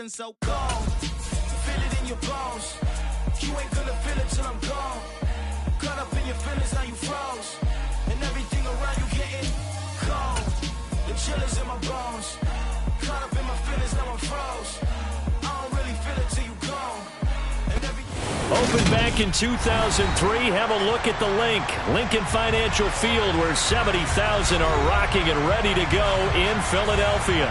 something so cold. Feel it in your bones. You ain't gonna feel it till I'm gone. Caught up in your feelings, now you froze. And everything around you getting cold. The chill is in my bones. Caught up in my feelings, now I'm froze. I don't really feel it till you gone. Opened back in 2003. Have a look at the Lincoln Financial Field, where 70,000 are rocking and ready to go in Philadelphia.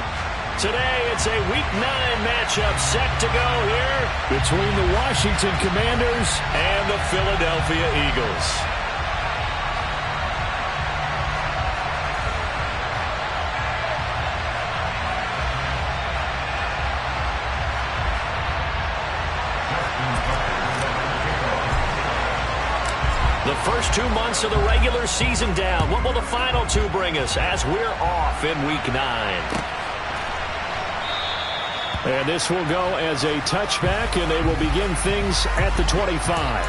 Today, it's a Week 9 matchup set to go here between the Washington Commanders and the Philadelphia Eagles. The first 2 months of the regular season down. What will the final 2 bring us as we're off in Week 9? And this will go as a touchback, and they will begin things at the 25.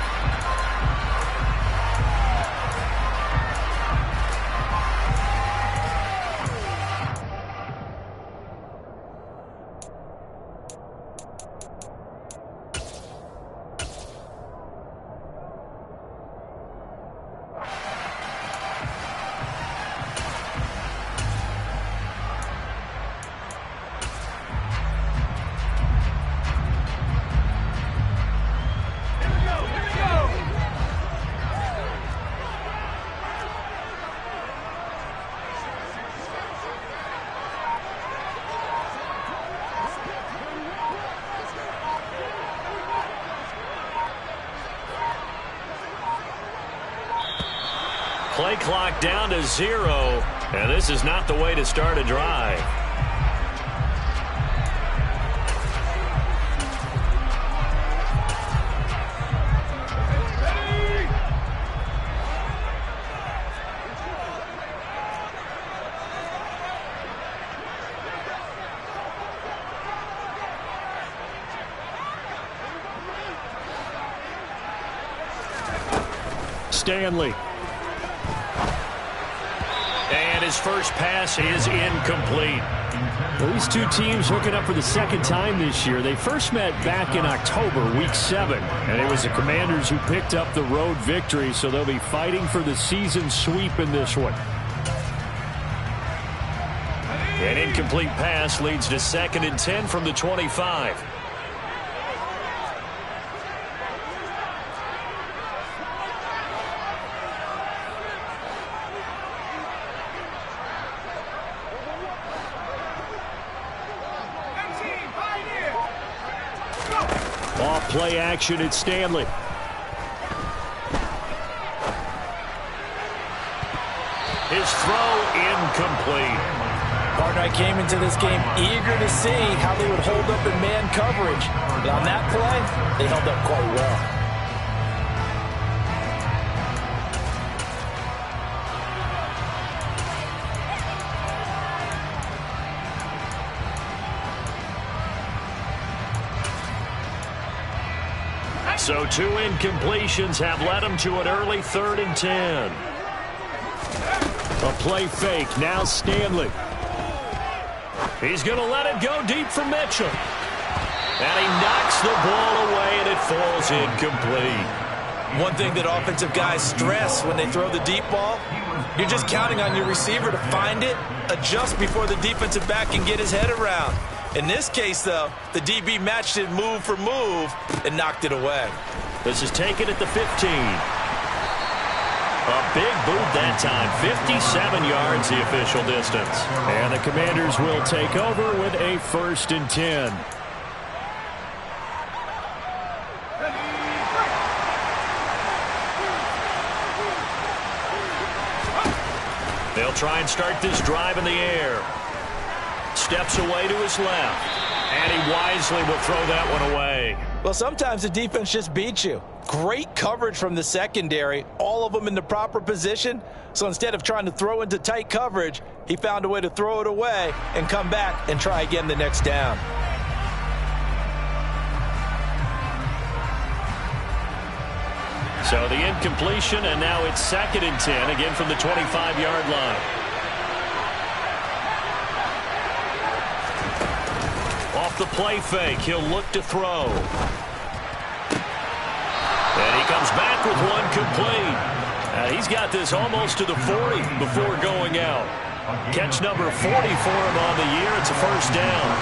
Play clock down to 0, and this is not the way to start a drive. Stanley. And his first pass is incomplete. These two teams hooking up for the second time this year. They first met back in October, Week 7. And it was the Commanders who picked up the road victory, so they'll be fighting for the season sweep in this one. An incomplete pass leads to 2nd and 10 from the 25. Play action at Stanley. His throw incomplete. Partner, I came into this game eager to see how they would hold up in man coverage. But on that play, they held up quite well. So 2 incompletions have led him to an early 3rd and 10. A play fake. Now Stanley. He's going to let it go deep for Mitchell. And he knocks the ball away, and it falls incomplete. One thing that offensive guys stress when they throw the deep ball, you're just counting on your receiver to find it, adjust before the defensive back can get his head around. In this case, though, the DB matched it move for move and knocked it away. This is taken at the 15. A big boot that time. 57 yards, the official distance. And the Commanders will take over with a 1st and 10. They'll try and start this drive in the air. Steps away to his left, and he wisely will throw that one away. Well, sometimes the defense just beats you. Great coverage from the secondary, all of them in the proper position. So instead of trying to throw into tight coverage, he found a way to throw it away and come back and try again the next down. So the incompletion, and now it's 2nd and 10, again from the 25-yard line. off the play fake. He'll look to throw. And he comes back with one complete. He's got this almost to the 40 before going out. Catch number 40 for him on the year. It's a first down.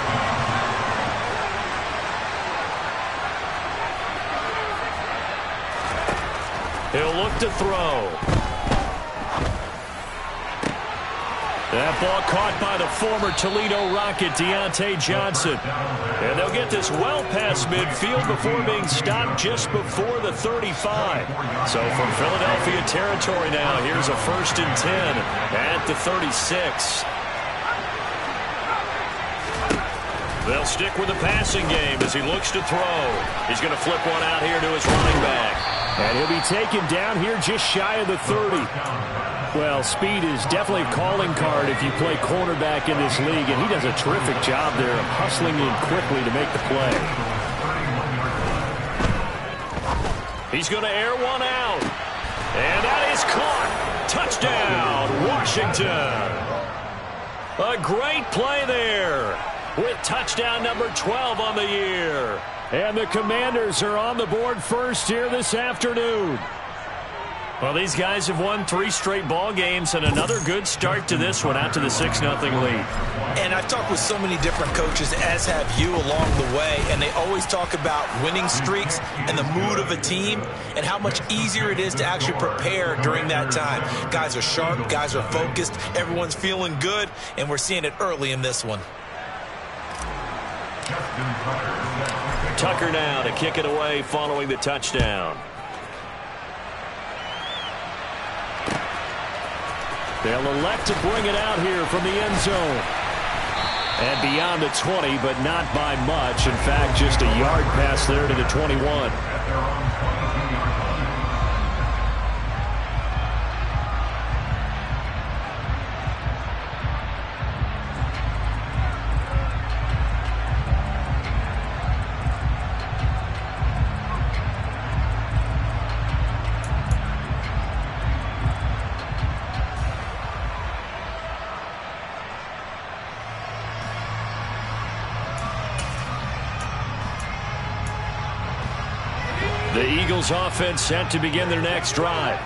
He'll look to throw. That ball caught by the former Toledo Rocket, Deontay Johnson. And they'll get this well past midfield before being stopped just before the 35. So from Philadelphia territory now, here's a 1st and 10 at the 36. They'll stick with the passing game as he looks to throw. He's going to flip one out here to his running back. And he'll be taken down here just shy of the 30. Well, speed is definitely a calling card if you play cornerback in this league, and he does a terrific job there of hustling in quickly to make the play. He's going to air one out. And that is caught. Touchdown, Washington. A great play there with touchdown number 12 on the year. And the Commanders are on the board first here this afternoon. Well, these guys have won 3 straight ball games and another good start to this one out to the 6-0 lead. And I've talked with so many different coaches, as have you, along the way, and they always talk about winning streaks and the mood of a team and how much easier it is to actually prepare during that time. Guys are sharp, guys are focused, everyone's feeling good, and we're seeing it early in this one. Tucker now to kick it away following the touchdown. They'll elect to bring it out here from the end zone. And beyond the 20, but not by much. In fact, just a yard pass there to the 21. The Eagles offense set to begin their next drive.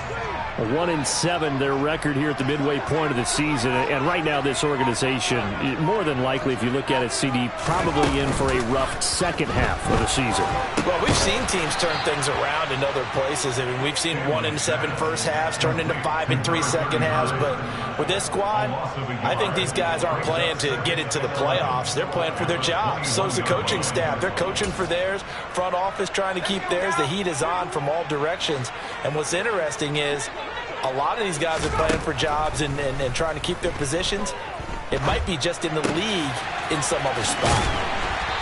1-7 their record here at the midway point of the season, and right now this organization, more than likely if you look at it, CD, probably in for a rough second half of the season. Well, we've seen teams turn things around in other places. I mean, we've seen 1-7 first halves turn into 5-3 second halves, but with this squad, I think these guys aren't playing to get into the playoffs. They're playing for their jobs. So's the coaching staff. They're coaching for theirs. Front office trying to keep theirs. The heat is on from all directions, and what's interesting is a lot of these guys are playing for jobs and trying to keep their positions. It might be just in the league in some other spot.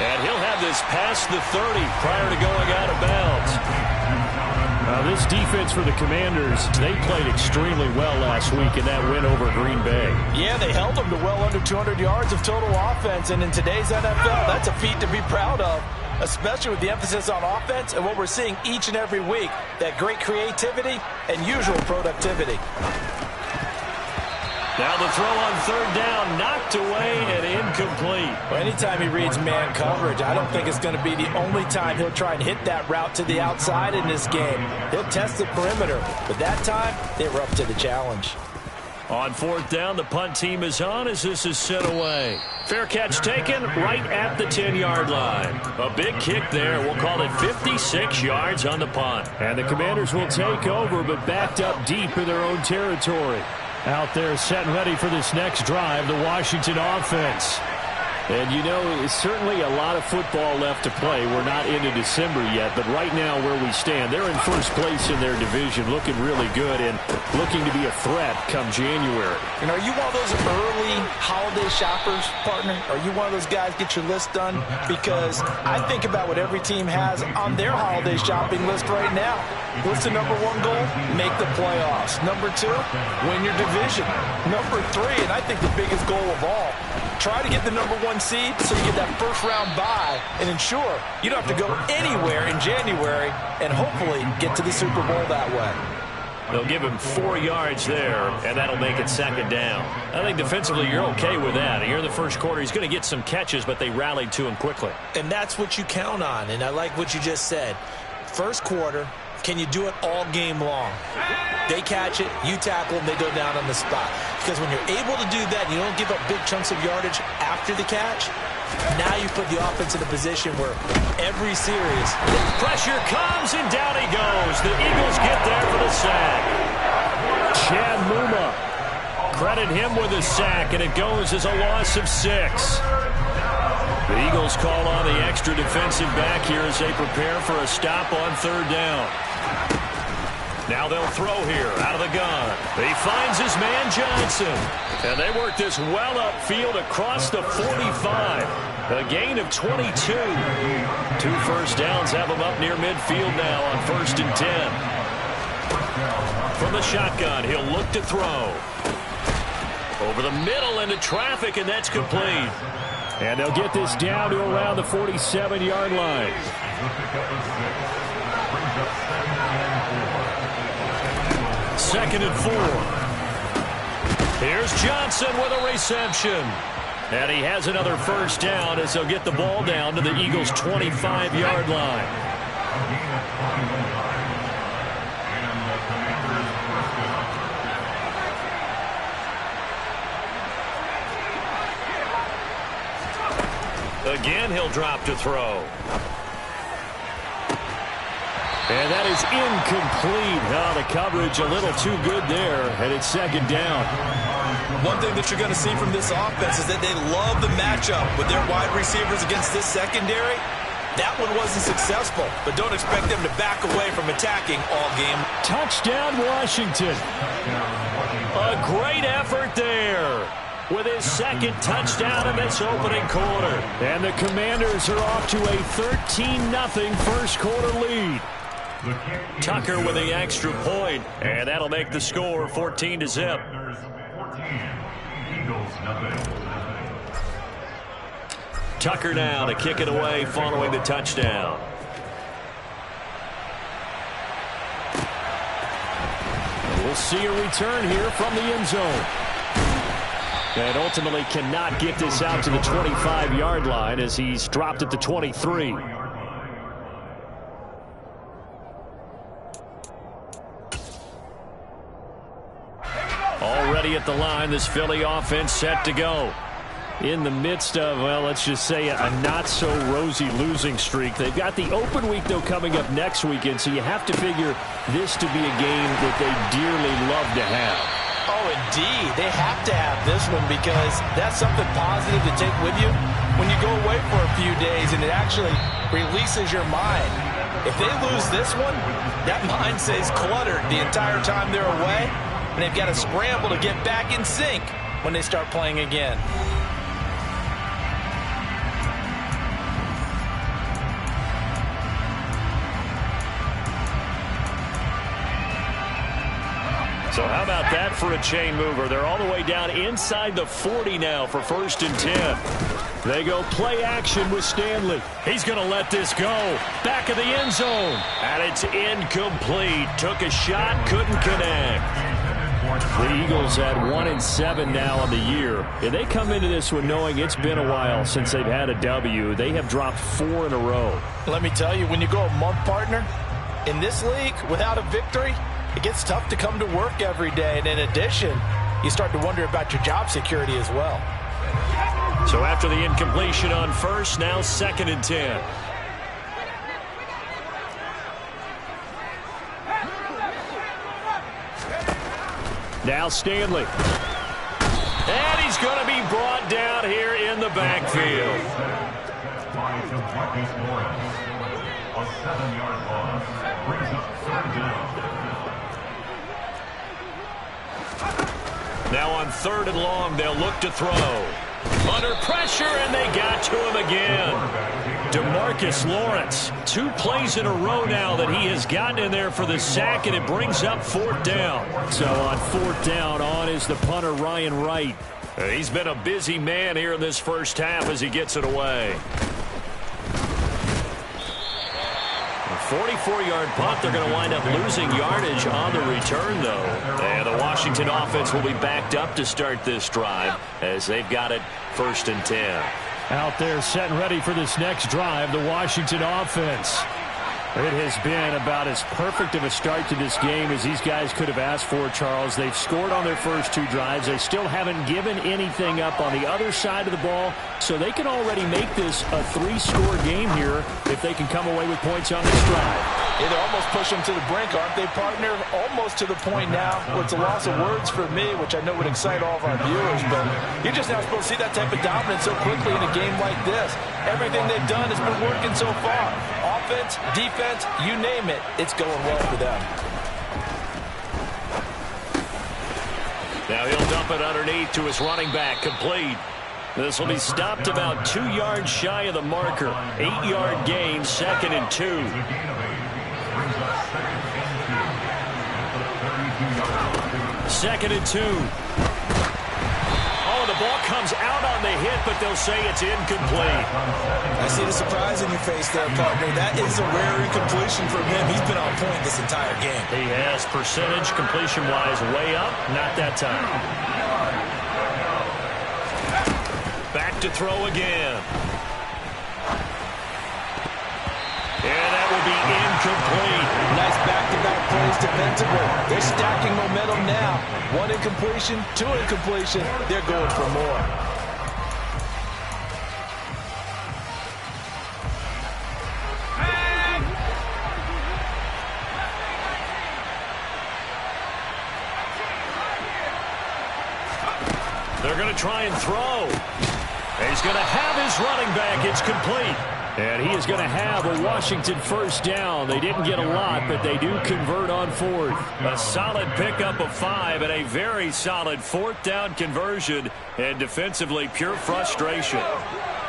And he'll have this past the 30 prior to going out of bounds. Now this defense for the Commanders, they played extremely well last week in that win over Green Bay. Yeah, they held them to well under 200 yards of total offense, and in today's NFL, that's a feat to be proud of, especially with the emphasis on offense and what we're seeing each and every week, that great creativity and usual productivity. Now the throw on third down, knocked away and incomplete. Well, anytime he reads man coverage, I don't think it's going to be the only time he'll try and hit that route to the outside in this game. He'll test the perimeter, but that time they were up to the challenge. On fourth down, the punt team is on as this is sent away. Fair catch taken right at the 10-yard line. A big kick there. We'll call it 56 yards on the punt. And the Commanders will take over, but backed up deep in their own territory. Out there set and ready for this next drive, the Washington offense. And, you know, it's certainly a lot of football left to play. We're not into December yet, but right now where we stand, they're in first place in their division, looking really good and looking to be a threat come January. And are you one of those early holiday shoppers, partner? Are you one of those guys get your list done? Because I think about what every team has on their holiday shopping list right now. What's the number one goal? Make the playoffs. Number two, win your division. Number three, and I think the biggest goal of all, try to get the number one seed so you get that first round bye and ensure you don't have to go anywhere in January and hopefully get to the Super Bowl that way. They'll give him 4 yards there, and that'll make it second down. I think defensively you're okay with that. Here in the first quarter, he's going to get some catches, but they rallied to him quickly. And that's what you count on, and I like what you just said. First quarter, can you do it all game long? They catch it, you tackle them, they go down on the spot. Because when you're able to do that, you don't give up big chunks of yardage after the catch, now you put the offense in a position where every series... Pressure comes, and down he goes. The Eagles get there for the sack. Chad Muma. Credit him with a sack, and it goes as a loss of 6. The Eagles call on the extra defensive back here as they prepare for a stop on third down. Now they'll throw here out of the gun. He finds his man Johnson. And they work this well upfield across the 45. A gain of 22. 2 first downs have him up near midfield now on 1st and 10. From the shotgun, he'll look to throw. Over the middle into traffic, and that's complete. And they'll get this down to around the 47-yard line. Second and 4. Here's Johnson with a reception. And he has another first down as they'll get the ball down to the Eagles' 25-yard line. Again, he'll drop to throw. And that is incomplete. Oh, the coverage a little too good there, and it's second down. One thing that you're going to see from this offense is that they love the matchup with their wide receivers against this secondary. That one wasn't successful, but don't expect them to back away from attacking all game. Touchdown, Washington. A great effort there with his second touchdown in this opening quarter. And the Commanders are off to a 13-0 first quarter lead. Tucker with the extra point, and that'll make the score 14-0. Tucker now to kick it away following the touchdown. We'll see a return here from the end zone. And ultimately cannot get this out to the 25-yard line as he's dropped at the 23. Already at the line, this Philly offense set to go. In the midst of, well, let's just say a not-so-rosy losing streak. They've got the open week, though, coming up next weekend, so you have to figure this to be a game that they dearly love to have. Oh, indeed. They have to have this one because that's something positive to take with you when you go away for a few days, and it actually releases your mind. If they lose this one, that mind stays cluttered the entire time they're away, and they've got to scramble to get back in sync when they start playing again. So how about that for a chain mover? They're all the way down inside the 40 now for 1st and 10. They go play action with Stanley. He's going to let this go. Back of the end zone. And it's incomplete. Took a shot, couldn't connect. The Eagles at 1-7 now on the year. And they come into this one knowing it's been a while since they've had a W. They have dropped 4 in a row. Let me tell you, when you go a month, partner, in this league without a victory, it gets tough to come to work every day. And in addition, you start to wonder about your job security as well. So after the incompletion on first, now 2nd and 10. Now Stanley. And he's going to be brought down here in the backfield. A 7-yard loss brings up 3rd down. Now on 3rd and long, they'll look to throw. Under pressure, and they got to him again. DeMarcus Lawrence, 2 plays in a row now that he has gotten in there for the sack, and it brings up 4th down. So on 4th down, on is the punter, Ryan Wright. He's been a busy man here in this first half as he gets it away. 44-yard punt. They're going to wind up losing yardage on the return, though. And the Washington offense will be backed up to start this drive as they've got it 1st and 10. Out there set and ready for this next drive, the Washington offense. It has been about as perfect of a start to this game as these guys could have asked for, Charles. They've scored on their first 2 drives. They still haven't given anything up on the other side of the ball, so they can already make this a 3-score game here if they can come away with points on this drive. Yeah, they almost push them to the brink, aren't they, partner? Almost to the point now where it's a loss of words for me, which I know would excite all of our viewers, but you're just not supposed to see that type of dominance so quickly in a game like this. Everything they've done has been working so far. Offense, defense, you name it, it's going well for them. Now he'll dump it underneath to his running back, complete. This will be stopped about 2 yards shy of the marker. 8-yard gain, 2nd and 2. 2nd and 2. Oh, the ball comes out on the hit, but they'll say it's incomplete. I see the surprise in your face there, partner. That is a rare incompletion from him. He's been on point this entire game. He has percentage completion-wise way up. Not that time. Back to throw again. And that will be incomplete. Nice back-to-back plays defensively. They're stacking momentum now. 1 incompletion, 2 incompletion. They're going for more. They're going to try and throw. He's going to have his running back. It's complete. And he is going to have a Washington first down. They didn't get a lot, but they do convert on 4th. A solid pickup of 5 and a very solid 4th down conversion. And defensively, pure frustration.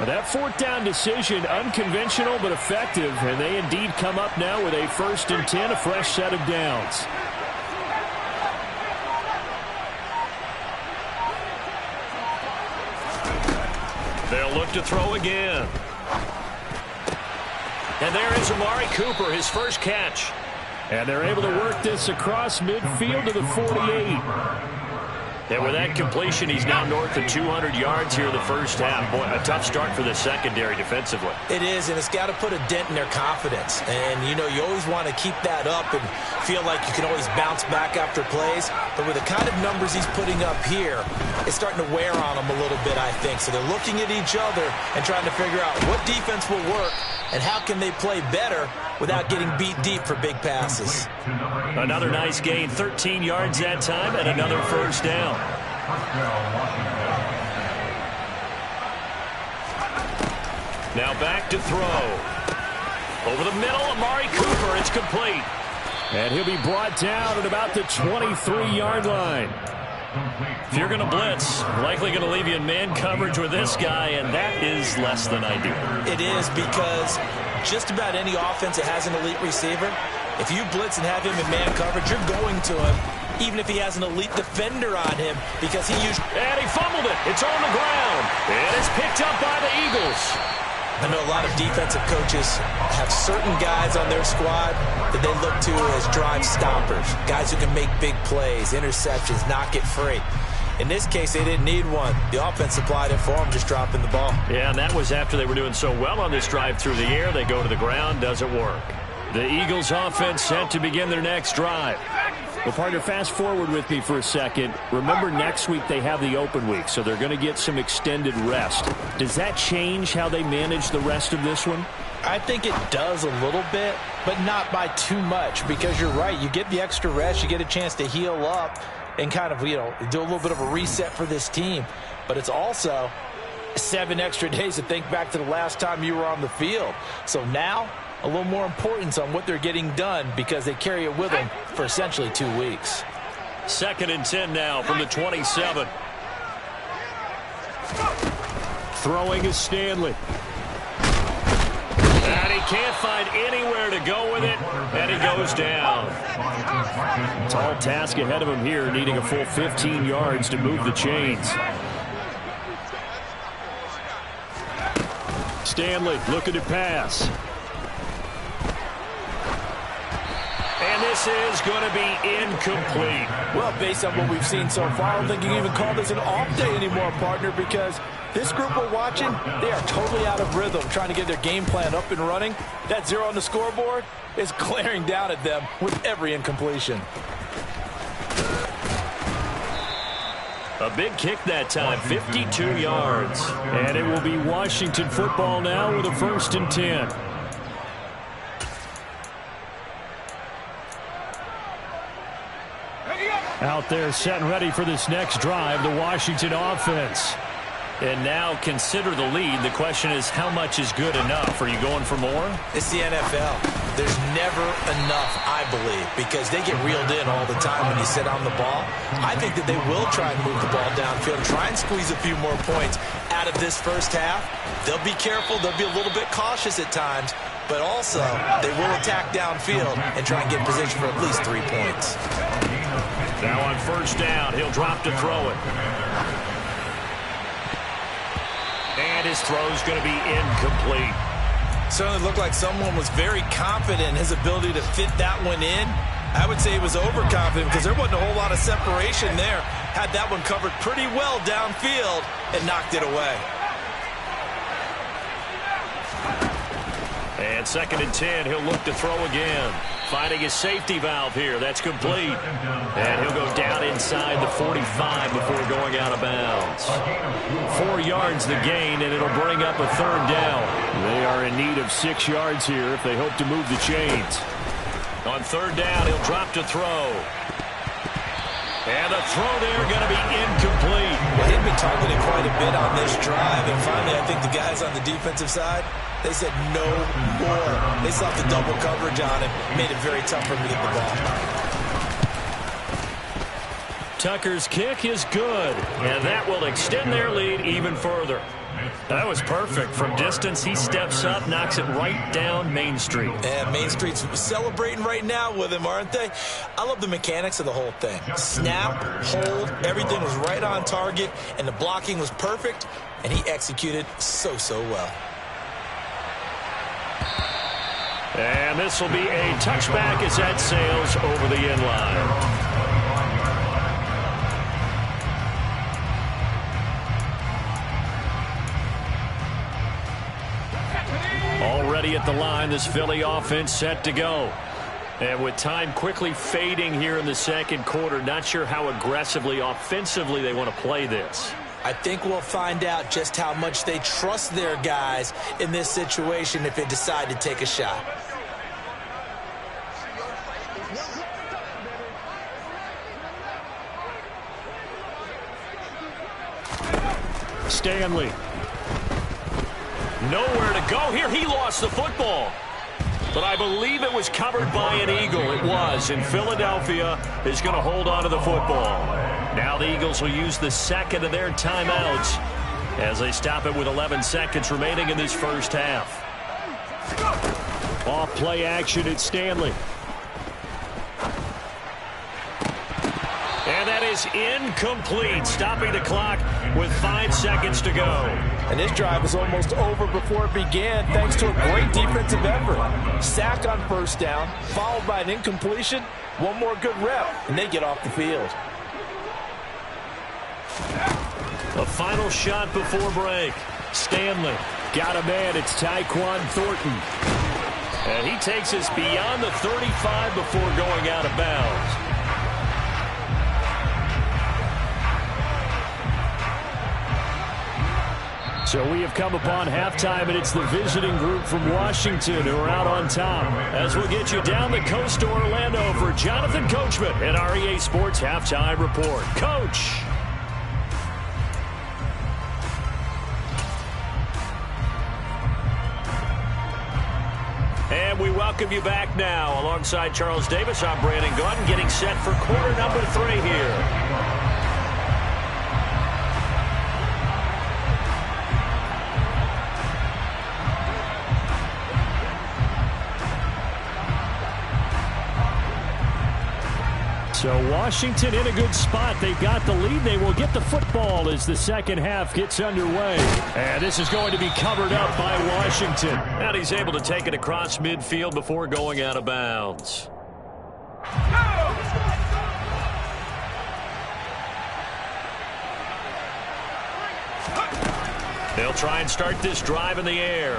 That 4th down decision, unconventional but effective. And they indeed come up now with a 1st and 10, a fresh set of downs. They'll look to throw again. And there is Amari Cooper, his first catch. And they're able to work this across midfield to the 48. And with that completion, he's now north of 200 yards here in the first half. Boy, a tough start for the secondary defensively. It is, and it's got to put a dent in their confidence. And, you know, you always want to keep that up and feel like you can always bounce back after plays. But with the kind of numbers he's putting up here, it's starting to wear on them a little bit, I think. So they're looking at each other and trying to figure out what defense will work and how can they play better without getting beat deep for big passes. Another nice gain, 13 yards that time, and another first down. Now back to throw. Over the middle, Amari Cooper, it's complete. And he'll be brought down at about the 23-yard line. If you're going to blitz, likely going to leave you in man coverage with this guy, and that is less than ideal. It is, because just about any offense that has an elite receiver, if you blitz and have him in man coverage, you're going to him, even if he has an elite defender on him, because he usually... And he fumbled it. It's on the ground. And it's picked up by the Eagles. I know a lot of defensive coaches have certain guys on their squad that they look to as drive stoppers, guys who can make big plays, interceptions, knock it free. In this case, they didn't need one. The offense supplied it for them, just dropping the ball. Yeah, and that was after they were doing so well on this drive through the air. They go to the ground, doesn't work. The Eagles offense set to begin their next drive. Well, partner, fast forward with me for a second. Remember, next week they have the open week, so they're going to get some extended rest. Does that change how they manage the rest of this one? I think it does a little bit, but not by too much, because you're right. You get the extra rest. You get a chance to heal up and kind of, you know, do a little bit of a reset for this team. But it's also 7 extra days to think back to the last time you were on the field. So now, a little more importance on what they're getting done, because they carry it with them for essentially 2 weeks. 2nd and 10 now from the 27. Throwing is Stanley. And he can't find anywhere to go with it, and he goes down. Tall task ahead of him here, needing a full 15 yards to move the chains. Stanley looking to pass. this is going to be incomplete. Well, based on what we've seen so far, I don't think you can even call this an off day anymore, partner, because this group we're watching, they are totally out of rhythm, trying to get their game plan up and running. That 0 on the scoreboard is glaring down at them with every incompletion. A big kick that time, 52 yards. And it will be Washington football now with a 1st and 10. Out there set and ready for this next drive, the Washington offense. And now consider the lead. The question is, how much is good enough? Are you going for more? It's the NFL. There's never enough, I believe, because they get reeled in all the time when you sit on the ball. I think that they will try and move the ball downfield, try and squeeze a few more points out of this first half. They'll be careful. They'll be a little bit cautious at times, but also they will attack downfield and try and get in position for at least 3 points. Now on 1st down, he'll drop to throw it. And his throw's going to be incomplete. Certainly looked like someone was very confident in his ability to fit that one in. I would say he was overconfident because there wasn't a whole lot of separation there. Had that one covered pretty well downfield and knocked it away. And 2nd and 10, he'll look to throw again. Finding his safety valve here. That's complete. And he'll go down inside the 45 before going out of bounds. 4 yards the gain, and it'll bring up a 3rd down. They are in need of 6 yards here if they hope to move the chains. On 3rd down, he'll drop to throw. And the throw there going to be incomplete. Well, he'd been targeted quite a bit on this drive, and finally I think the guys on the defensive side, they said no more. They slapped the double coverage on him, made it very tough for him to get the ball. Tucker's kick is good, and that will extend their lead even further. That was perfect. From distance, he steps up, knocks it right down Main Street. And Main Street's celebrating right now with him, aren't they? I love the mechanics of the whole thing. Snap, hold, everything was right on target, and the blocking was perfect, and he executed so well. And this will be a touchback as that sails over the end line. Already at the line, this Philly offense set to go. And with time quickly fading here in the 2nd quarter, not sure how aggressively, offensively they want to play this. I think we'll find out just how much they trust their guys in this situation if they decide to take a shot. Stanley. Nowhere to go here. He lost the football. But I believe it was covered by an Eagle. It was. And Philadelphia is going to hold on to the football. Now the Eagles will use the 2nd of their timeouts as they stop it with 11 seconds remaining in this first half. Off play action at Stanley. And that is incomplete, stopping the clock with 5 seconds to go. And this drive is almost over before it began thanks to a great defensive effort. Sack on 1st down, followed by an incompletion. One more good rep, and they get off the field. A final shot before break. Stanley got a man. It's Tyquan Thornton. And he takes us beyond the 35 before going out of bounds. So we have come upon halftime, and it's the visiting group from Washington who are out on top. As we'll get you down the coast to Orlando for Jonathan Coachman at REA Sports Halftime Report. Coach. And we welcome you back now. Alongside Charles Davis, I'm Brandon Gaudin, getting set for quarter number 3 here. So Washington in a good spot. They've got the lead. They will get the football as the 2nd half gets underway. And this is going to be covered up by Washington. And he's able to take it across midfield before going out of bounds. They'll try and start this drive in the air.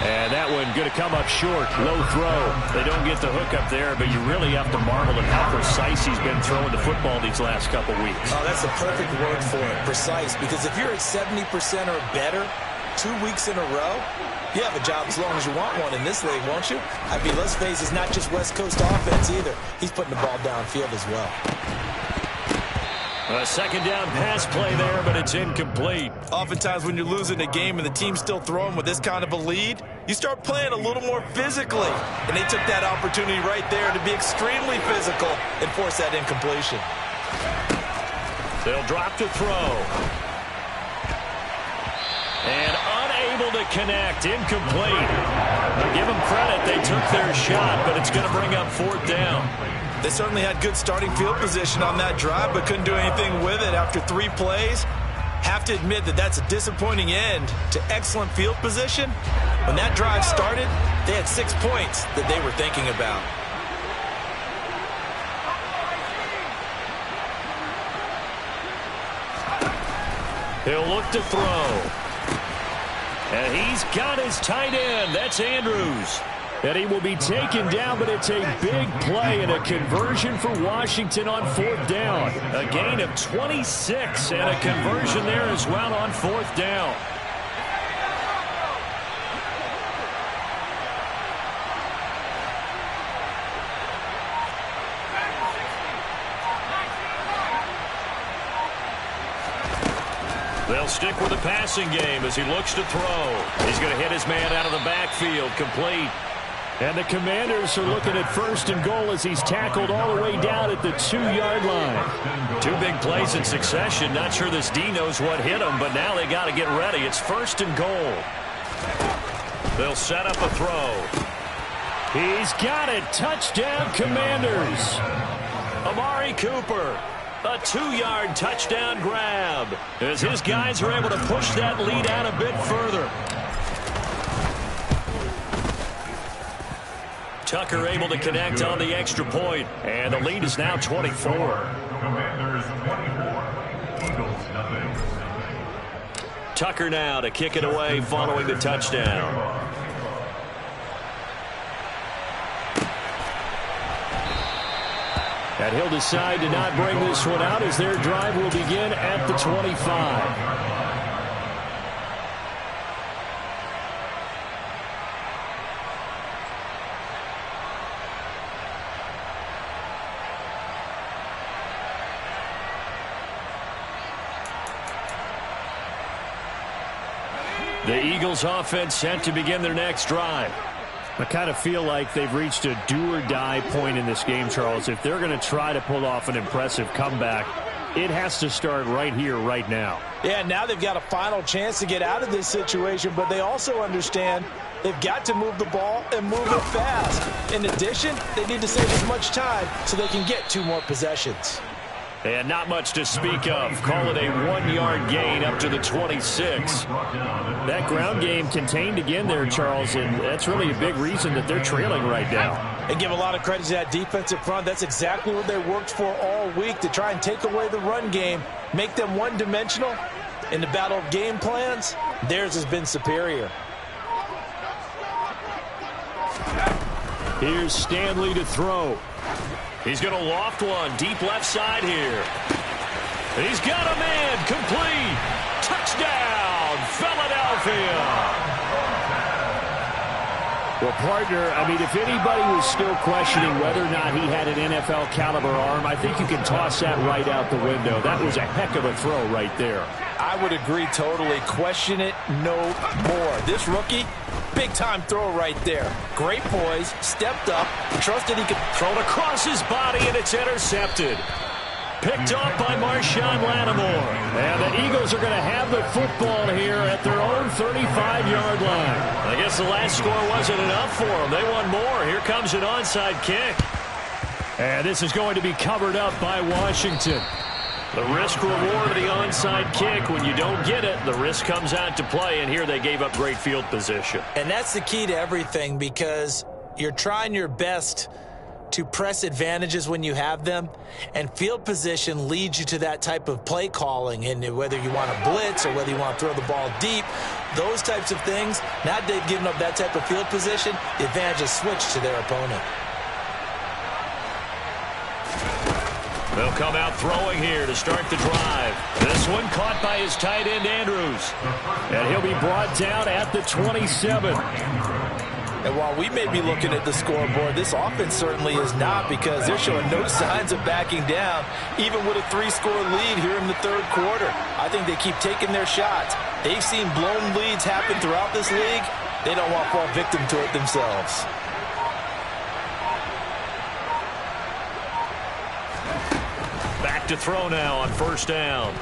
And that one going to come up short. Low throw. They don't get the hook up there, but you really have to marvel at how precise he's been throwing the football these last couple weeks. Oh, that's the perfect word for it, precise. Because if you're at 70% or better 2 weeks in a row, you have a job as long as you want one in this league, won't you? I mean, let's face it, it's not just West Coast offense either. He's putting the ball downfield as well. A second down pass play there, but it's incomplete. Oftentimes when you're losing a game and the team's still throwing with this kind of a lead, you start playing a little more physically. And they took that opportunity right there to be extremely physical and force that incompletion. They'll drop to throw. And unable to connect. Incomplete. I'll give them credit. They took their shot, but it's going to bring up fourth down. They certainly had good starting field position on that drive, but couldn't do anything with it after 3 plays. Have to admit that that's a disappointing end to excellent field position. When that drive started, they had 6 points that they were thinking about. He'll look to throw. And he's got his tight end. That's Andrews. And he will be taken down, but it's a big play and a conversion for Washington on fourth down. A gain of 26 and a conversion there as well on fourth down. They'll stick with the passing game as he looks to throw. He's going to hit his man out of the backfield, complete. And the Commanders are looking at first and goal as he's tackled all the way down at the 2-yard line. 2 big plays in succession. Not sure this D knows what hit him, but now they got to get ready. It's first and goal. They'll set up a throw. He's got it. Touchdown, Commanders. Amari Cooper. A 2-yard touchdown grab as his guys are able to push that lead out a bit further. Tucker able to connect on the extra point, and the lead is now 24. Tucker now to kick it away following the touchdown. And he'll decide to not bring this one out as their drive will begin at the 25. The Eagles offense set to begin their next drive. I kind of feel like they've reached a do-or-die point in this game, Charles. If they're going to try to pull off an impressive comeback, it has to start right here, right now. Yeah, now they've got a final chance to get out of this situation, but they also understand they've got to move the ball and move it fast. In addition, they need to save as much time so they can get 2 more possessions. And not much to speak of. Call it a 1-yard gain up to the 26. That ground game contained again there, Charles, and that's really a big reason that they're trailing right now. And give a lot of credit to that defensive front. That's exactly what they worked for all week, to try and take away the run game, make them one-dimensional. In the battle of game plans, theirs has been superior. Here's Stanley to throw. He's going to loft one deep left side here. He's got a man, complete. Touchdown, Philadelphia. Well, partner, I mean, if anybody was still questioning whether or not he had an NFL caliber arm, I think you can toss that right out the window. That was a heck of a throw right there. I would agree totally. Question it no more. This rookie, big-time throw right there. Great poise, stepped up, trusted he could throw it across his body, and it's intercepted. Picked off by Marshawn Lattimore. And the Eagles are going to have the football here at their own 35-yard line. I guess the last score wasn't enough for them. They want more. Here comes an onside kick. And this is going to be covered up by Washington. The risk-reward of the onside kick, when you don't get it, the risk comes out to play, and here they gave up great field position. And that's the key to everything, because you're trying your best to press advantages when you have them, and field position leads you to that type of play calling. And whether you want to blitz or whether you want to throw the ball deep, those types of things, now that they've given up that type of field position, the advantage is switched to their opponent. They'll come out throwing here to start the drive. This one caught by his tight end, Andrews. And he'll be brought down at the 27. And while we may be looking at the scoreboard, this offense certainly is not, because they're showing no signs of backing down, even with a 3-score lead here in the third quarter. I think they keep taking their shots. They've seen blown leads happen throughout this league. They don't want to fall victim to it themselves. Back to throw now on first down.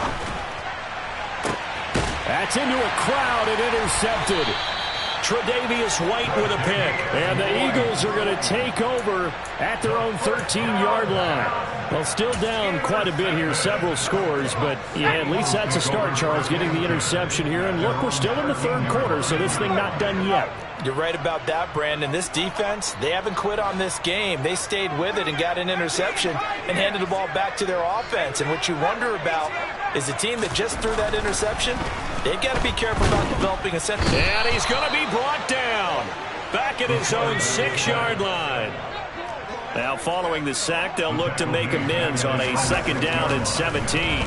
That's into a crowd and intercepted. Tre'Davious White with a pick. And the Eagles are going to take over at their own 13-yard line. Well, still down quite a bit here, several scores, but yeah, at least that's a start, Charles, getting the interception here. And look, we're still in the third quarter, so this thing not done yet. You're right about that, Brandon. This defense, they haven't quit on this game. They stayed with it and got an interception and handed the ball back to their offense. And what you wonder about is the team that just threw that interception, they've got to be careful about developing a sense. And he's going to be brought down back at his own 6-yard line. Now following the sack, they'll look to make amends on a 2nd down and 17.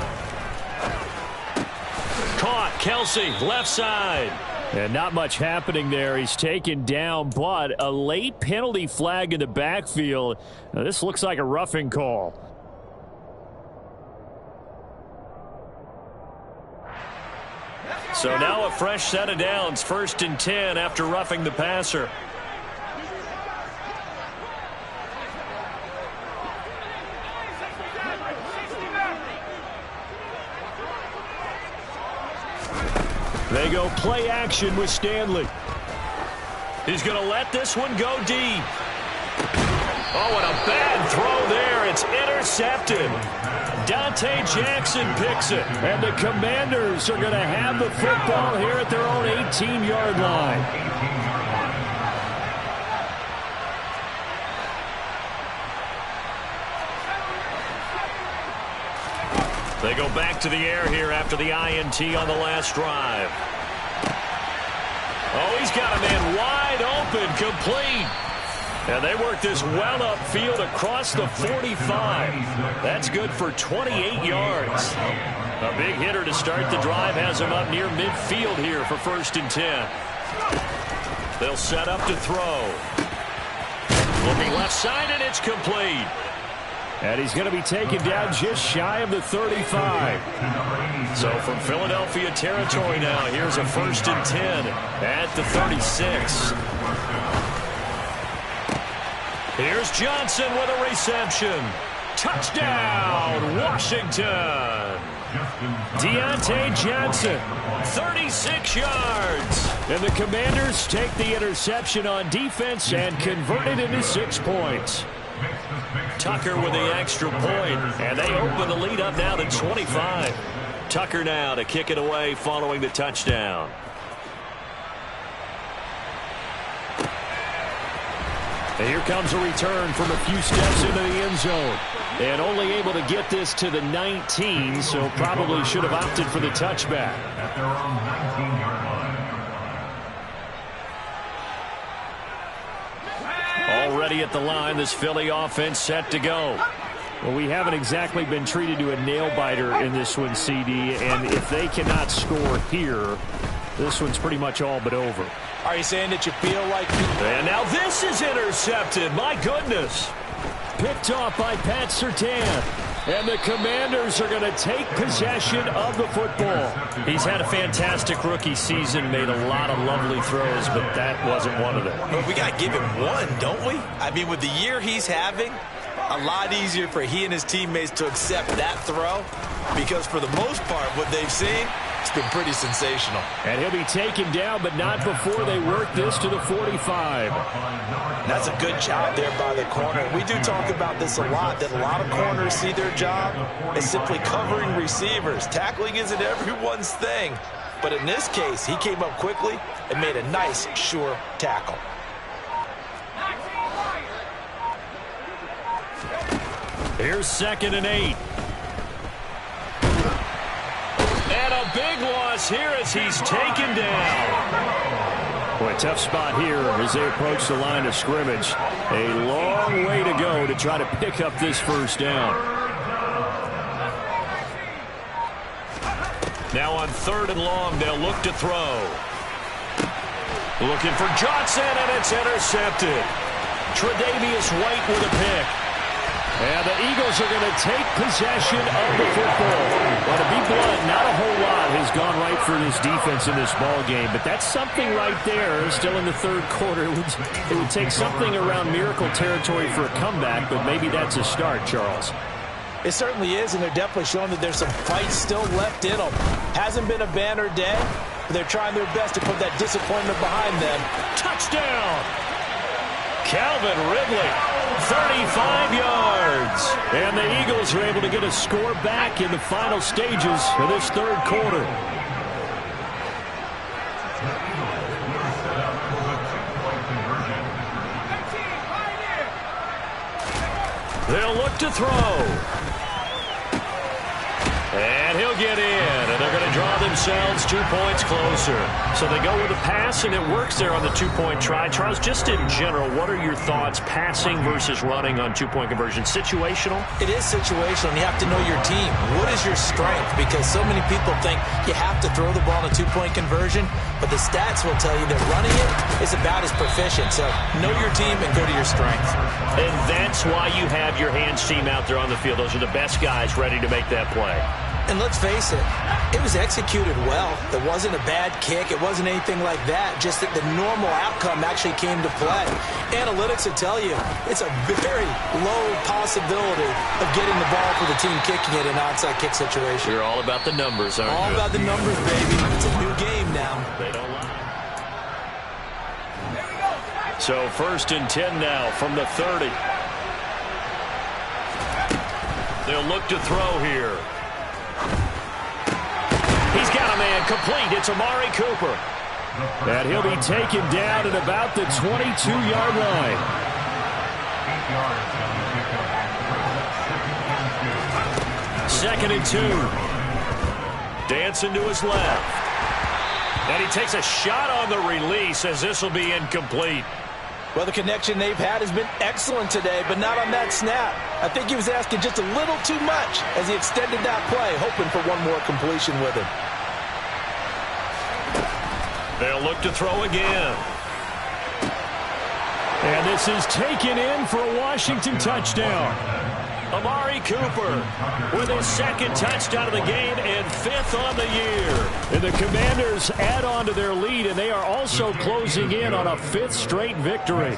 Caught, Kelsey, left side. And not much happening there. He's taken down, but a late penalty flag in the backfield. Now, this looks like a roughing call. So now a fresh set of downs, 1st and 10 after roughing the passer. They go play action with Stanley. He's going to let this one go deep. Oh, and a bad throw there. It's intercepted. Dante Jackson picks it. And the Commanders are going to have the football here at their own 18-yard line. They go back to the air here after the INT on the last drive. Oh, he's got a man wide open, complete. And they work this well upfield across the 45. That's good for 28 yards. A big hitter to start the drive has him up near midfield here for 1st and 10. They'll set up to throw. Looking left side, and it's complete. And he's going to be taken down just shy of the 35. So from Philadelphia territory now, here's a 1st and 10 at the 36. Here's Johnson with a reception. Touchdown, Washington. Deontay Johnson, 36 yards. And the Commanders take the interception on defense and convert it into 6 points. Tucker with the extra point, and they open the lead up now to 25. Tucker now to kick it away following the touchdown. And here comes a return from a few steps into the end zone. And only able to get this to the 19, so probably should have opted for the touchback. Already at the line, this Philly offense set to go. Well, we haven't exactly been treated to a nail-biter in this one, CD, and if they cannot score here, this one's pretty much all but over. Are you saying that you feel like... And now this is intercepted. My goodness. Picked off by Pat Surtain. And the Commanders are going to take possession of the football. He's had a fantastic rookie season, made a lot of lovely throws, but that wasn't one of them. Well, we got to give him one, don't we? I mean, with the year he's having, a lot easier for he and his teammates to accept that throw, because for the most part, what they've seen, it's been pretty sensational. And he'll be taken down, but not before they work this to the 45. That's a good job there by the corner. We do talk about this a lot, that a lot of corners see their job as simply covering receivers. Tackling isn't everyone's thing. But in this case, he came up quickly and made a nice, sure tackle. Here's 2nd and 8. And a big loss here as he's taken down. Boy, tough spot here as they approach the line of scrimmage. A long way to go to try to pick up this first down. Now on 3rd and long, they'll look to throw. Looking for Johnson, and it's intercepted. Tre'Davious White with a pick. And the Eagles are going to take possession of the football. Well, to be blunt, not a whole lot has gone right for this defense in this ball game, but that's something right there. Still in the 3rd quarter, it would take something around miracle territory for a comeback, but maybe that's a start, Charles. It certainly is, and they're definitely showing that there's some fight still left in them. Hasn't been a banner day, but they're trying their best to put that disappointment behind them. Touchdown! Calvin Ridley, 35 yards. And the Eagles are able to get a score back in the final stages of this 3rd quarter. They'll look to throw. And he'll get in, and they're going to draw themselves 2 points closer. So they go with a pass, and it works there on the 2-point try. Charles, just in general, what are your thoughts passing versus running on 2-point conversion? Situational? It is situational, and you have to know your team. What is your strength? Because so many people think you have to throw the ball in a 2-point conversion, but the stats will tell you that running it is about as proficient. So know your team and go to your strength. And that's why you have your hands team out there on the field. Those are the best guys ready to make that play. And let's face it, it was executed well. It wasn't a bad kick. It wasn't anything like that. Just that the normal outcome actually came to play. Analytics will tell you it's a very low possibility of getting the ball for the team kicking it in an onside kick situation. You're all about the numbers, aren't you? All about the numbers, baby. It's a new game now. They don't lie. So 1st and 10 now from the 30. They'll look to throw here. He's got a man complete. It's Amari Cooper. And he'll be taken down at about the 22-yard line. 2nd and 2. Dancing to his left. And he takes a shot on the release as this will be incomplete. Well, the connection they've had has been excellent today, but not on that snap. I think he was asking just a little too much as he extended that play, hoping for one more completion with him. They'll look to throw again. And this is taken in for a Washington touchdown. Amari Cooper with his 2nd touchdown of the game and 5th on the year. And the Commanders add on to their lead, and they are also closing in on a 5th straight victory.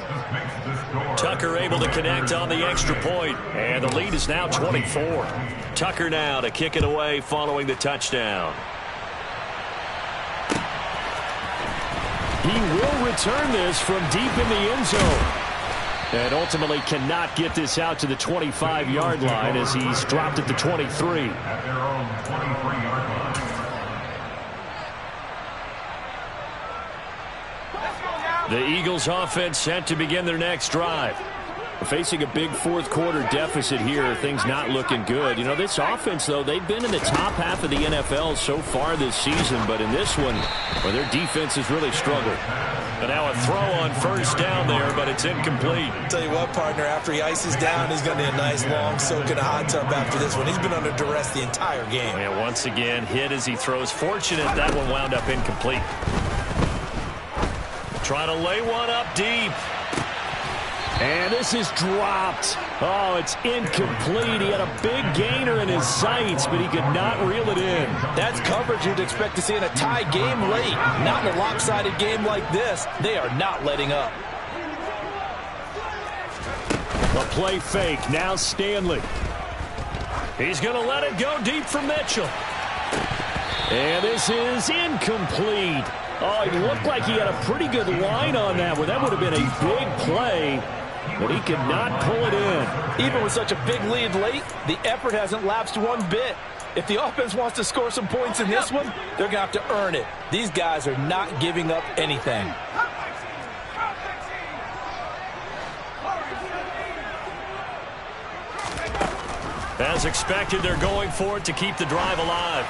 Tucker able to connect on the extra point, and the lead is now 24. Tucker now to kick it away following the touchdown. He will return this from deep in the end zone. And ultimately cannot get this out to the 25-yard line as he's dropped at the 23. The Eagles offense set to begin their next drive. Facing a big 4th quarter deficit here, things not looking good. You know, this offense, though, they've been in the top half of the NFL so far this season, but in this one, well, their defense has really struggled. And now a throw on 1st down there, but it's incomplete. Tell you what, partner, after he ices down, he's going to need a nice long soak in a hot tub after this one. He's been under duress the entire game. And once again, hit as he throws. Fortunate that one wound up incomplete. Trying to lay one up deep. And this is dropped. Oh, it's incomplete. He had a big gainer in his sights, but he could not reel it in. That's coverage you'd expect to see in a tie game late. Not in a lopsided game like this. They are not letting up. A play fake. Now Stanley. He's going to let it go deep for Mitchell. And this is incomplete. Oh, it looked like he had a pretty good line on that one. That would have been a big play, but he could not pull it in. Even with such a big lead late, the effort hasn't lapsed one bit. If the offense wants to score some points in this one, they're going to have to earn it. These guys are not giving up anything. As expected, they're going for it to keep the drive alive.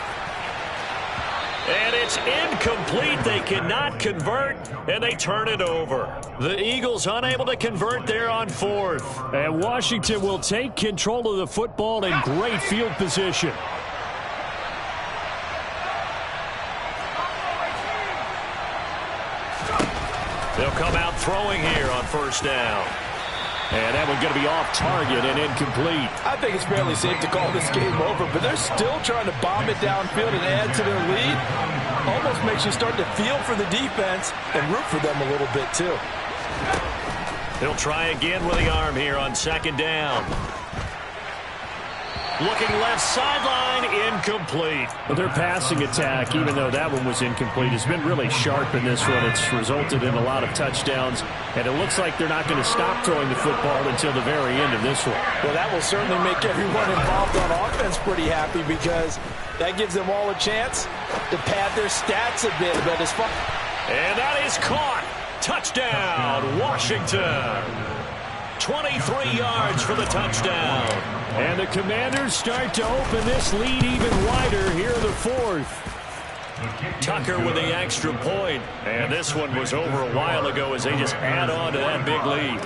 And it's incomplete. They cannot convert, and they turn it over. The Eagles unable to convert there on fourth. And Washington will take control of the football in great field position. They'll come out throwing here on first down. And that one's going to be off target and incomplete. I think it's fairly safe to call this game over, but they're still trying to bomb it downfield and add to their lead. Almost makes you start to feel for the defense and root for them a little bit too. He'll try again with the arm here on second down. Looking left sideline, incomplete. Well, their passing attack, even though that one was incomplete, has been really sharp in this one. It's resulted in a lot of touchdowns, and it looks like they're not going to stop throwing the football until the very end of this one. Well, that will certainly make everyone involved on offense pretty happy because that gives them all a chance to pad their stats a bit. But as far and that is caught. Touchdown, Washington. 23 yards for the touchdown. And the Commanders start to open this lead even wider here in the fourth. Tucker with the extra point. And this one was over a while ago as they just add on to that big lead.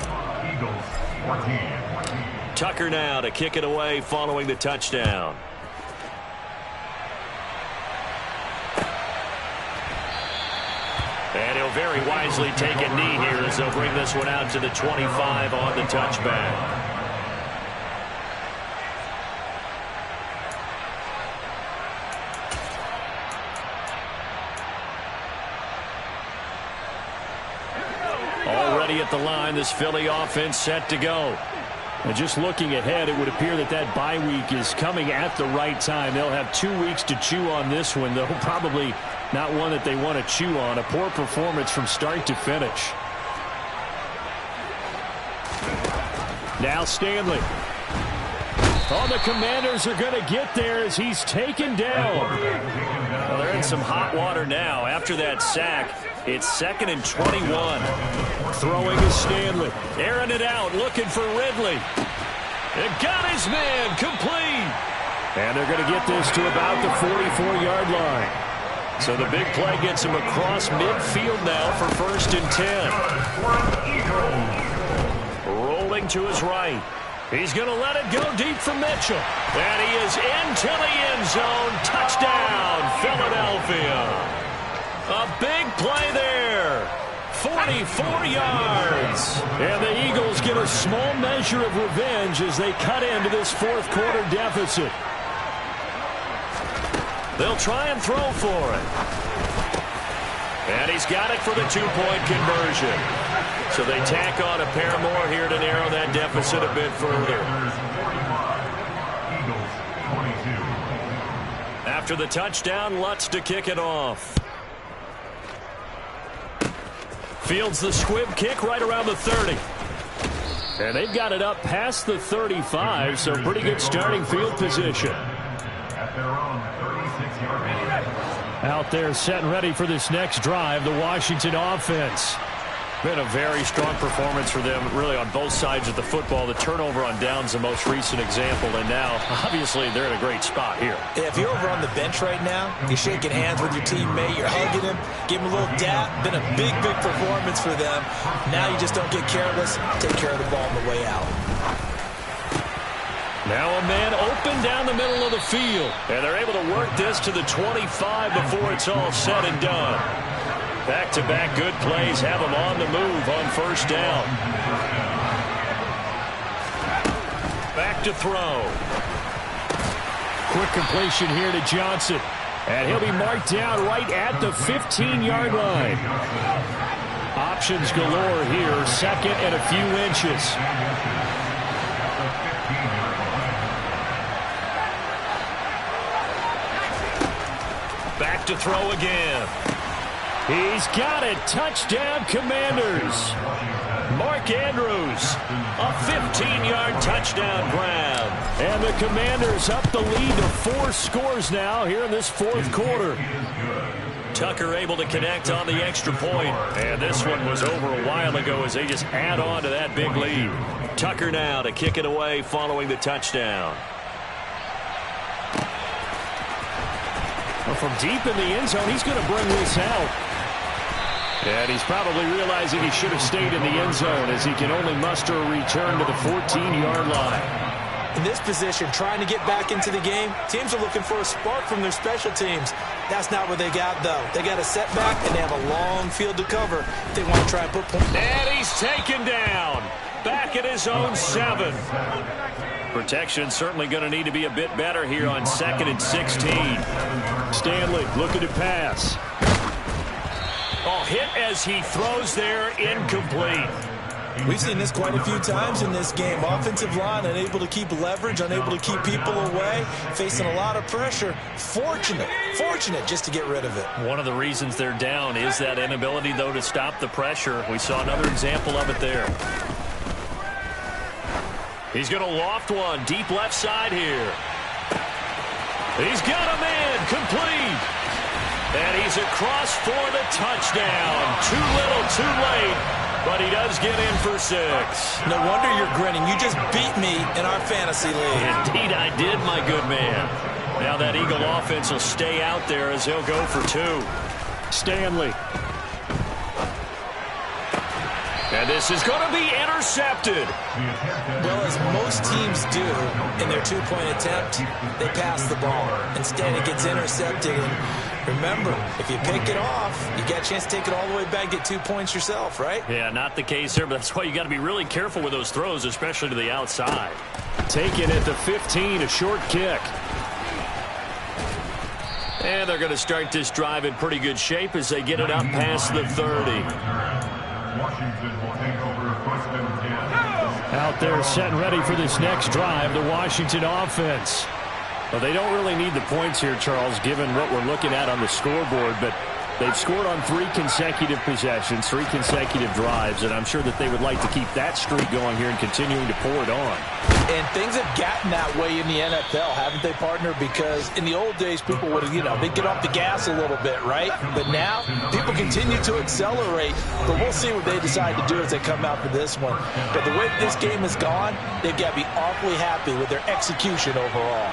Tucker now to kick it away following the touchdown. And he'll very wisely take a knee here as they'll bring this one out to the 25 on the touchback. Already at the line, this Philly offense set to go. And just looking ahead, it would appear that that bye week is coming at the right time. They'll have 2 weeks to chew on this one, though probably not one that they want to chew on. A poor performance from start to finish. Now Stanley. Oh, the Commanders are going to get there as he's taken down. Well, they're in some hot water now. After that sack, it's 2nd and 21. Throwing is Stanley. Airing it out, looking for Ridley. It got his man, complete. And they're going to get this to about the 44-yard line. So the big play gets him across midfield now for 1st and 10. Rolling to his right. He's going to let it go deep for Mitchell. And he is into the end zone. Touchdown, Philadelphia. A big play there. 44 yards. And the Eagles get a small measure of revenge as they cut into this fourth quarter deficit. They'll try and throw for it. And he's got it for the 2-point conversion. So they tack on a pair more here to narrow that deficit a bit further. After the touchdown, Lutz to kick it off. Fields the squib kick right around the 30. And they've got it up past the 35, so pretty good starting field position. Out there set and ready for this next drive, the Washington offense. Been a very strong performance for them, really, on both sides of the football. The turnover on downs, the most recent example, and now, obviously, they're in a great spot here. Yeah, if you're over on the bench right now, you're shaking hands with your teammate, you're hugging him, give him a little dap. Been a big, big performance for them. Now you just don't get careless, take care of the ball on the way out. Now a man open down the middle of the field, and they're able to work this to the 25 before it's all said and done. Back-to-back good plays have them on the move on first down. Back to throw. Quick completion here to Johnson. And he'll be marked down right at the 15-yard line. Options galore here, 2nd and a few inches. Back to throw again. He's got it. Touchdown, Commanders. Mark Andrews, a 15-yard touchdown grab. And the Commanders up the lead to 4 scores now here in this fourth quarter. Tucker able to connect on the extra point. And this one was over a while ago as they just add on to that big lead. Tucker now to kick it away following the touchdown. Well, from deep in the end zone, he's going to bring this out. And he's probably realizing he should have stayed in the end zone as he can only muster a return to the 14-yard line. In this position, trying to get back into the game, teams are looking for a spark from their special teams. That's not what they got, though. They got a setback, and they have a long field to cover if they want to try and put points. And he's taken down. Back at his own 7. Protection certainly going to need to be a bit better here on 2nd and 16. Stanley looking to pass. Oh, hit as he throws there, incomplete. We've seen this quite a few times in this game. Offensive line unable to keep leverage, unable to keep people away, facing a lot of pressure. Fortunate just to get rid of it. One of the reasons they're down is that inability, though, to stop the pressure. We saw another example of it there. He's going to loft one deep left side here. He's got a man complete. And he's across for the touchdown. Too little, too late. But he does get in for 6. No wonder you're grinning. You just beat me in our fantasy league. Indeed I did, my good man. Now that Eagle offense will stay out there as they'll go for 2. Stanley. And this is going to be intercepted. Well, as most teams do in their 2-point attempt, they pass the ball. Instead, it gets intercepted. And remember, if you pick it off, you got a chance to take it all the way back, get 2 points yourself, right? Yeah, not the case here, but that's why you got to be really careful with those throws, especially to the outside. Taken at the 15, a short kick. And they're going to start this drive in pretty good shape as they get it up past the 30. Out there set and ready for this next drive, the Washington offense. Well, they don't really need the points here, Charles, given what we're looking at on the scoreboard, but they've scored on 3 consecutive possessions, 3 consecutive drives, and I'm sure that they would like to keep that streak going here and continuing to pour it on. And things have gotten that way in the NFL, haven't they, partner? Because in the old days, people would, they'd get off the gas a little bit, right? But now, people continue to accelerate. But we'll see what they decide to do as they come out for this one. But the way this game has gone, they've got to be awfully happy with their execution overall.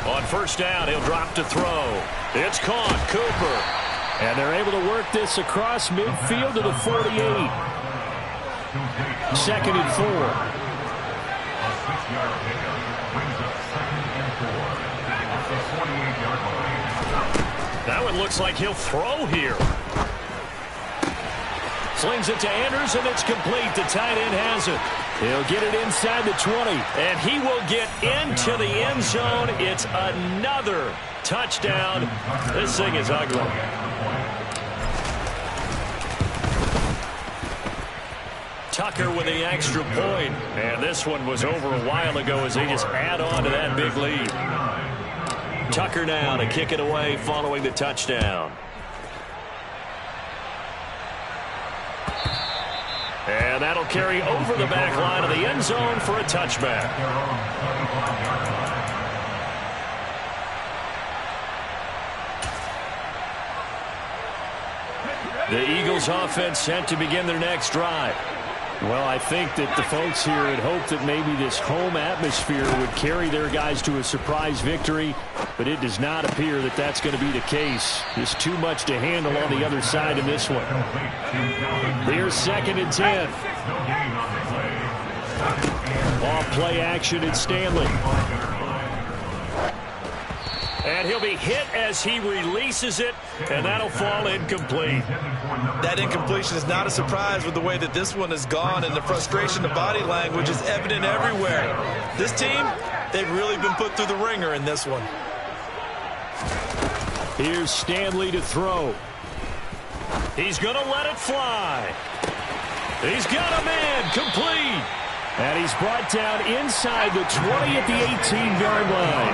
On first down, he'll drop to throw. It's caught, Cooper. And they're able to work this across midfield to the 48. 2nd and 4. That one looks like he'll throw here. Slings it to Anders, and it's complete. The tight end has it. He'll get it inside the 20. And he will get into the end zone. It's another touchdown. This thing is ugly. Tucker with the extra point. And this one was over a while ago as they just add on to that big lead. Tucker now to kick it away following the touchdown. And that'll carry over the back line of the end zone for a touchback. The Eagles offense set to begin their next drive. Well, I think that the folks here had hoped that maybe this home atmosphere would carry their guys to a surprise victory, but it does not appear that that's going to be the case. There's too much to handle on the other side in this one. Here's 2nd and 10. Off play action at Stanley. And he'll be hit as he releases it, and that'll fall incomplete. That incompletion is not a surprise with the way that this one has gone, and the frustration, the body language is evident everywhere. This team, they've really been put through the ringer in this one. Here's Stanley to throw. He's going to let it fly. He's got a man complete. And he's brought down inside the 20 at the 18-yard line.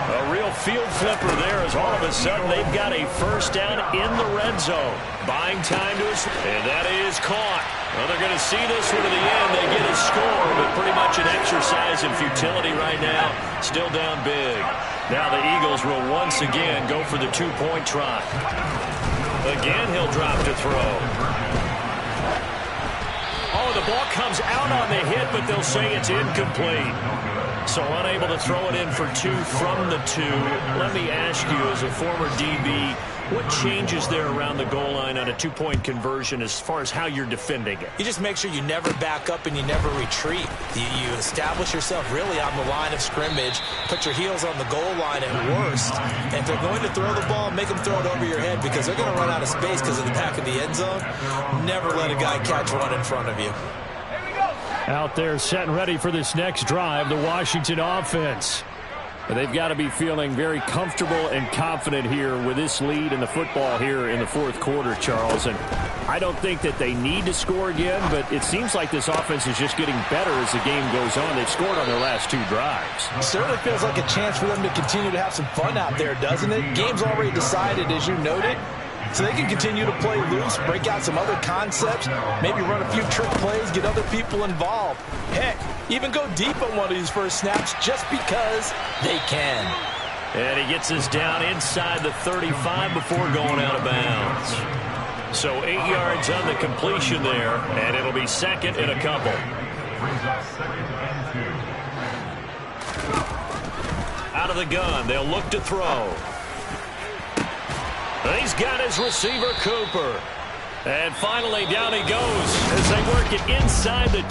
A real field flipper there as all of a sudden they've got a first down in the red zone. Buying time to us, and that is caught. Well, they're going to see this one to the end. They get a score, but pretty much an exercise in futility right now. Still down big. Now the Eagles will once again go for the 2-point try. Again, he'll drop to throw. Oh, the ball comes out on the hit, but they'll say it's incomplete. So unable to throw it in for 2 from the 2. Let me ask you, as a former DB, what changes there around the goal line on a 2-point conversion as far as how you're defending it? You just make sure you never back up and you never retreat. You establish yourself really on the line of scrimmage, put your heels on the goal line at worst. And if they're going to throw the ball, make them throw it over your head because they're going to run out of space because of the back of the end zone. Never let a guy catch one in front of you. Out there set and ready for this next drive, the Washington offense. They've got to be feeling very comfortable and confident here with this lead in the football here in the fourth quarter, Charles. And I don't think that they need to score again, but it seems like this offense is just getting better as the game goes on. They've scored on their last 2 drives. It certainly feels like a chance for them to continue to have some fun out there, doesn't it? Game's already decided, as you noted. So they can continue to play loose, break out some other concepts, maybe run a few trick plays, get other people involved. Heck, even go deep on one of these first snaps just because they can. And he gets us down inside the 35 before going out of bounds. So 8 yards on the completion there, and it'll be second and a couple. Out of the gun, they'll look to throw. He's got his receiver, Cooper. And finally, down he goes as they work it inside the